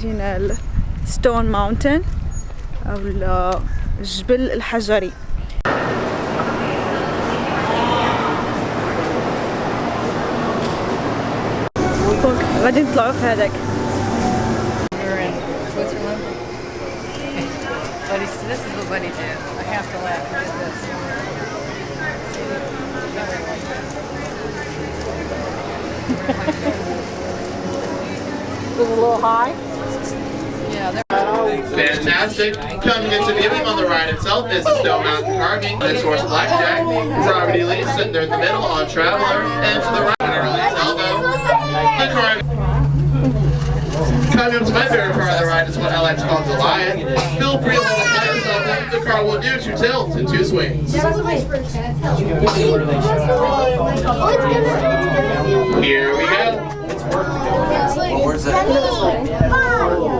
جينا ستون ماونتن أو الجبل الحجري. غادي نطلعوا في هذاك. This is what Buddy did. I have to laugh. He did this. Was it a little high? Yeah. Fantastic. Coming into viewing on the ride itself is the Stone Mountain Carving. This horse Blackjack. Property lead sitting there in the middle on Traveler. And to the right, Early's Elbow. The carving. Coming up to my favorite part of the ride is what I like to call Goliath. Feel free to let us play something. The car will do 2 tilts and 2 swings. Here we go. Well, where's that?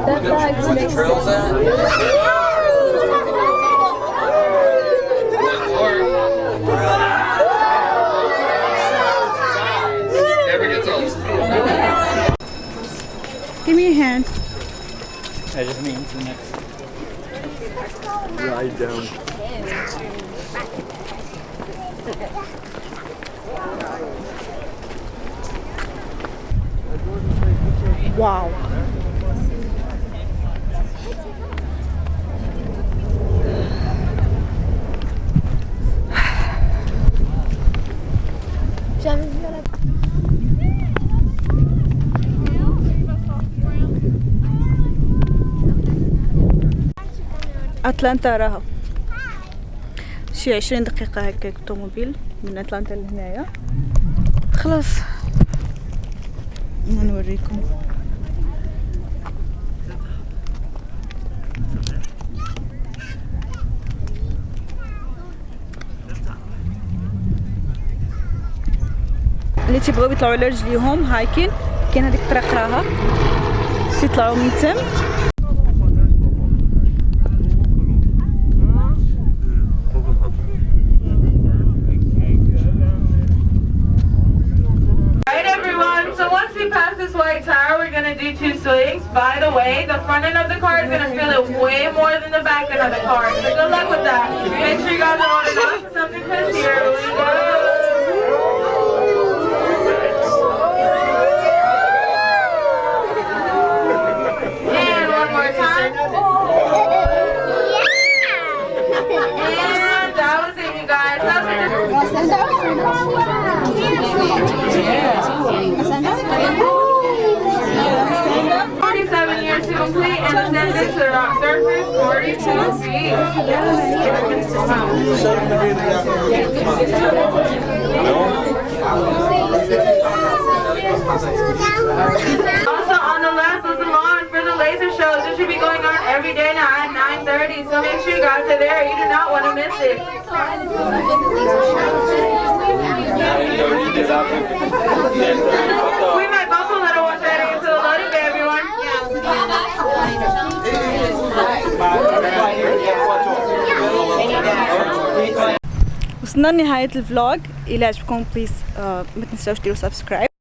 Where the trail's at? Never gets old. Give me a hand. That just means the next Ride down. Wow. اتلانتا راها شي 20 دقيقة هكاك الطوموبيل من اتلانتا لهنايا. خلاص نوريكم. اللي تيبغيو يطلعوا على رجليهم هايكين كاين هذيك الطريق راها تيطلعوا من تم. Do 2 swings. By the way, the front end of the car is going to feel it way more than the back end of the car. So good luck with that. Make sure you guys are holding on to something because here we go. And one more time. And that was it, you guys. That was years to complete and ascended to the rock surface, 42 feet. Also on the left was the lawn for the laser shows. This should be going on every day now at 9:30. So make sure you guys are there. You do not want to miss it. We might bump a little once we're heading into the loading bay, everyone. وصلنا لنهاية الفلوج. إلا عجبكم بليز ما تنساوش ديروا سبسكرايب.